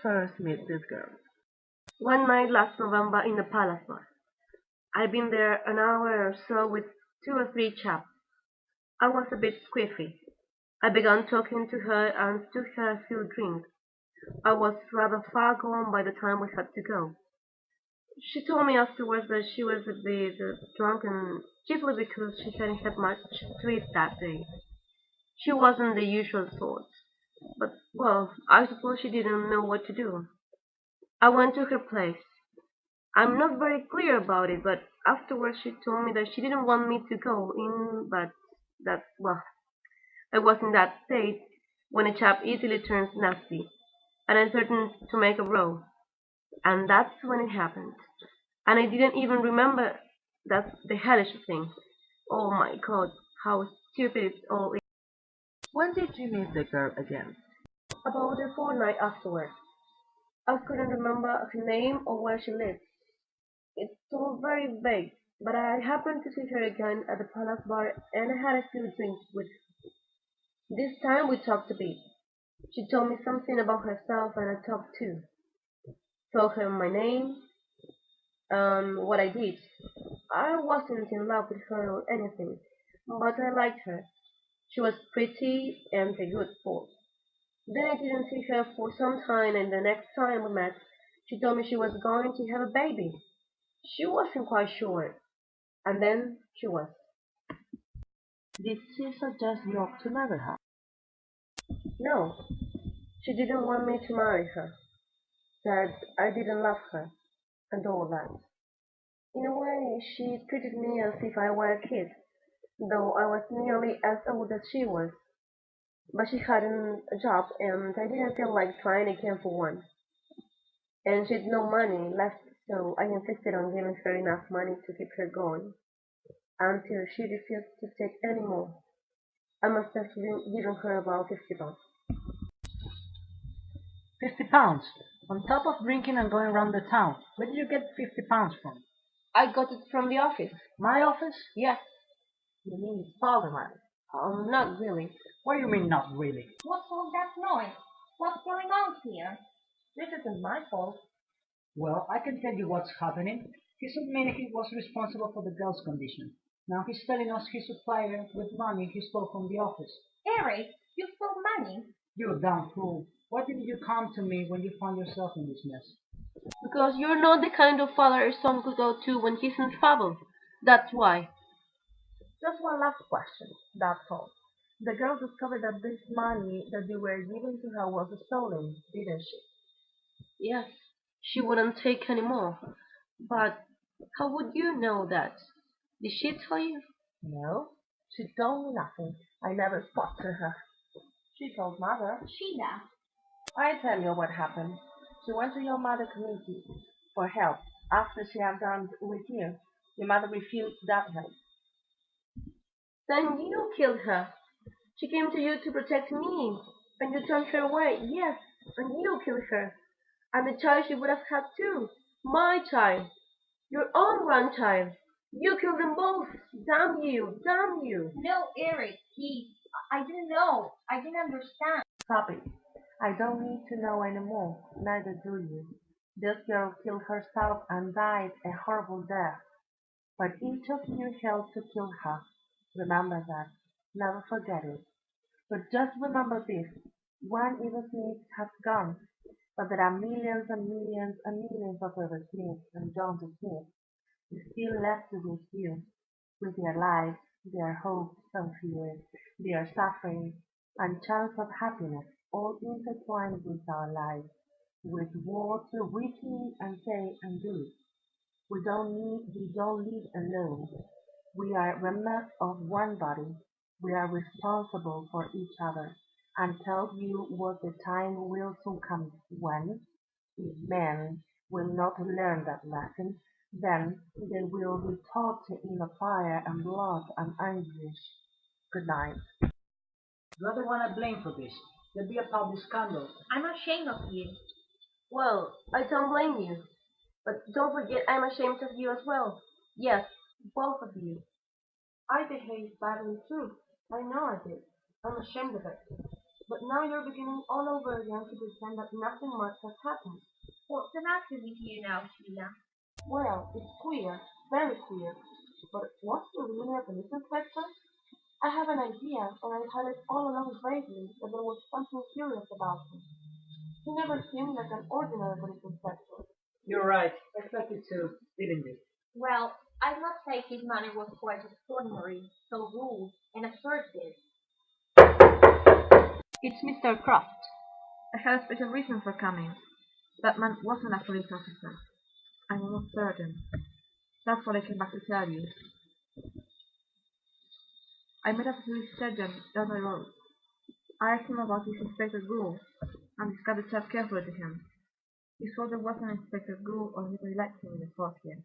first meet this girl? One night last November in the Palace Bar. I'd been there an hour or so with two or three chaps. I was a bit squiffy. I began talking to her and took her a few drinks. I was rather far gone by the time we had to go. She told me afterwards that she was a bit drunken, chiefly because she hadn't had much to eat that day. She wasn't the usual sort, but, well, I suppose she didn't know what to do. I went to her place. I'm not very clear about it, but afterwards she told me that she didn't want me to go in, but that, well, I was in that state when a chap easily turns nasty, and I threatened to make a row, and that's when it happened. And I didn't even remember that's the hellish thing. Oh my God, how stupid it all is. When did you meet the girl again? About a fortnight afterward. I couldn't remember her name or where she lived. It's all very vague, but I happened to see her again at the Palace Bar and I had a few drinks with her. This time we talked a bit. She told me something about herself and I talked too. Told her my name and what I did. I wasn't in love with her or anything, but I liked her. She was pretty and a good sport. Then I didn't see her for some time and the next time we met, she told me she was going to have a baby. She wasn't quite sure. And then she was. Did she suggest you ought to marry her? No, she didn't want me to marry her. Said I didn't love her, and all that. In a way, she treated me as if I were a kid, though I was nearly as old as she was. But she hadn't a job, and I didn't feel like trying again for one. And she'd no money left, so I insisted on giving her enough money to keep her going, until she refused to take any more. I must have given her about £50. £50? On top of drinking and going round the town. Where did you get £50 from? I got it from the office. My office? Yes. You mean Parliament? Not really. What do you mean, not really? What's all that noise? What's going on here? This isn't my fault. Well, I can tell you what's happening. He admitted he was responsible for the girl's condition. Now he's telling us he supplied her with money he stole from the office. Eric, you stole money. You damn fool. Why didn't you come to me when you found yourself in this mess? Because you're not the kind of father a son could go to when he's in trouble. That's why. Just one last question, that's all. The girl discovered that this money that you were giving to her was stolen, didn't she? Yes, she wouldn't take any more. But how would you know that? Did she tell you? No, she told me nothing. I never spoke to her. She told mother. Sheila. I tell you what happened. She went to your mother committee for help. After she had done with you, your mother refused that help. Then you killed her. She came to you to protect me, and you turned her away. Yes, and you killed her. And the child she would have had too. My child. Your own grandchild. You killed them both. Damn you, damn you. No, Eric, I didn't know. I didn't understand. Stop it. I don't need to know anymore. Neither do you. This girl killed herself and died a horrible death. But each of you helped to kill her. Remember that. Never forget it. But just remember this. One Eva Smith has gone, but there are millions and millions and millions of Eva Smiths and John Smiths still left with you, with their lives, their hopes and fears, their suffering and chance of happiness, all intertwined with our lives, with words we think and say and do. We don't live alone. We are remnants of one body. We are responsible for each other. And tell you what the time will soon come when, if men will not learn that lesson, then they will be taught in the fire and blood and anguish. Good night. You're the one I blame for this. There'll be a public scandal. I'm ashamed of you. Well, I don't blame you. But don't forget I'm ashamed of you as well. Yes, both of you. I behaved badly too. I know I did. I'm ashamed of it. But now you're beginning all over again to pretend that nothing much has happened. What's the matter with you now, Sheila? Well, it's queer, very queer. But what's the really a police inspector? I have an idea, and I had it all along vaguely that there was something curious about him. He never seemed like an ordinary police inspector. You're right. I thought it too, didn't you? Well, I must say his manner was quite extraordinary, so rude and assertive. It's Mr. Croft. I had a special reason for coming. That man wasn't a police officer. I'm almost certain. That's what I came back to tell you. I met a police sergeant down the road. I asked him about his Inspector Gould, and described the chap carefully to him. He swore there wasn't an Inspector Gould or anybody like him in the force here.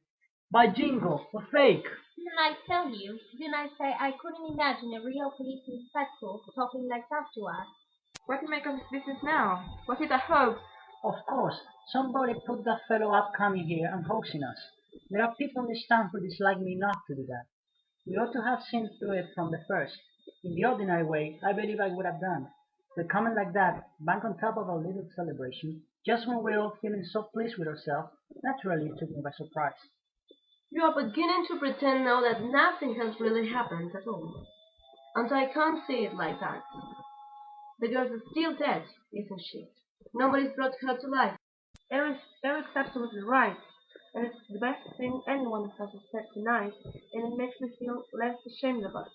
By jingo, a fake! Didn't I tell you? Didn't I say I couldn't imagine a real police inspector talking like that to us? What do you make of this business now? Was it a hoax? Of course, somebody put that fellow up coming here and hoaxing us. There are people in this town who dislike me enough to do that. We ought to have seen through it from the first. In the ordinary way, I believe I would have done. But coming like that, bank on top of a little celebration, just when we're all feeling so pleased with ourselves, naturally it took me by surprise. You are beginning to pretend now that nothing has really happened at all. And I can't see it like that. The girl is still dead, isn't she? Nobody's brought her to life. Eric's absolutely right, and it's the best thing anyone has said tonight, and it makes me feel less ashamed of us.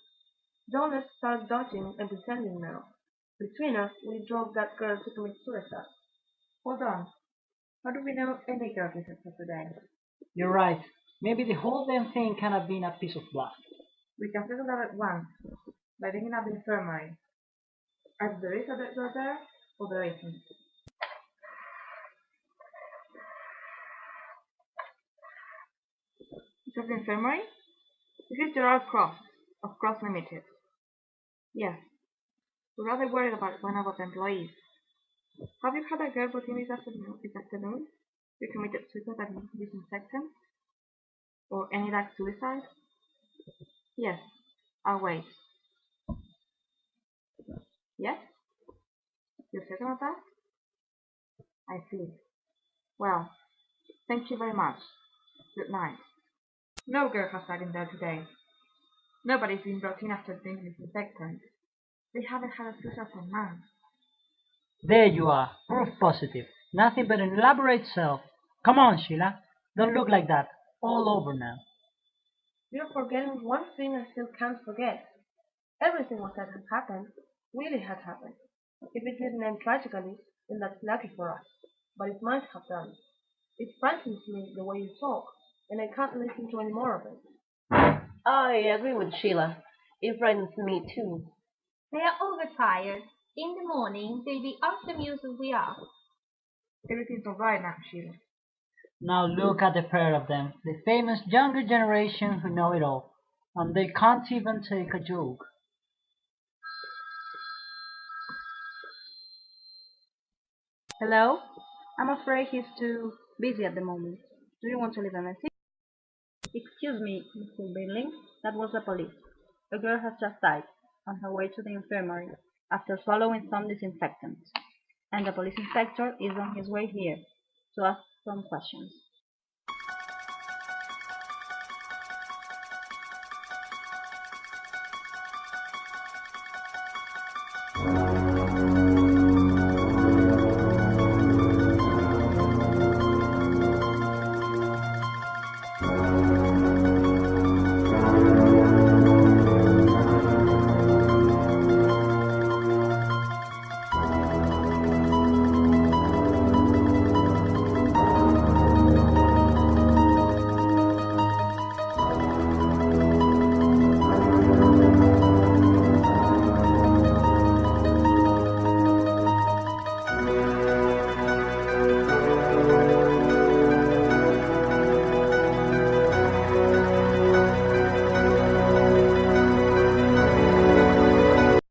Don't let's start dodging and pretending now. Between us, we drove that girl to commit suicide. Hold on. How do we know any girl is a today? You're right. Maybe the whole damn thing can have been a piece of bluff. We can settle that at once, by digging up the infirmary. Either there is a dead girl there, or there isn't. Is that the infirmary? This is Gerard Croft, of Croft Limited. Yes. We're rather worried about one of our employees. Have you had a girl put in this afternoon? You committed suicide by disinfectant? Or any like suicide? Yes. I'll wait. Yes? You're certain of that? I see. Well, thank you very much. Good night. No girl has died in there today. Nobody's been brought in after drinking disinfectant. They haven't had a suicide for months. There you are, proof positive. Nothing but an elaborate self. Come on, Sheila. Don't look like that. All over now. You're forgetting one thing I still can't forget. Everything what had happened really had happened. If it didn't end tragically, then that's lucky for us. But it might have done. It frightens me the way you talk, and I can't listen to any more of it. I agree with Sheila. It frightens me too. They are overtired. In the morning, they'll be as amused as we are. Everything's alright now, Sheila. Now look at the pair of them, the famous younger generation who know it all, and they can't even take a joke. Hello? I'm afraid he's too busy at the moment. Do you want to leave a message? Excuse me, Mr. Billing. That was the police. A girl has just died on her way to the infirmary after swallowing some disinfectant. And the police inspector is on his way here to ask some questions.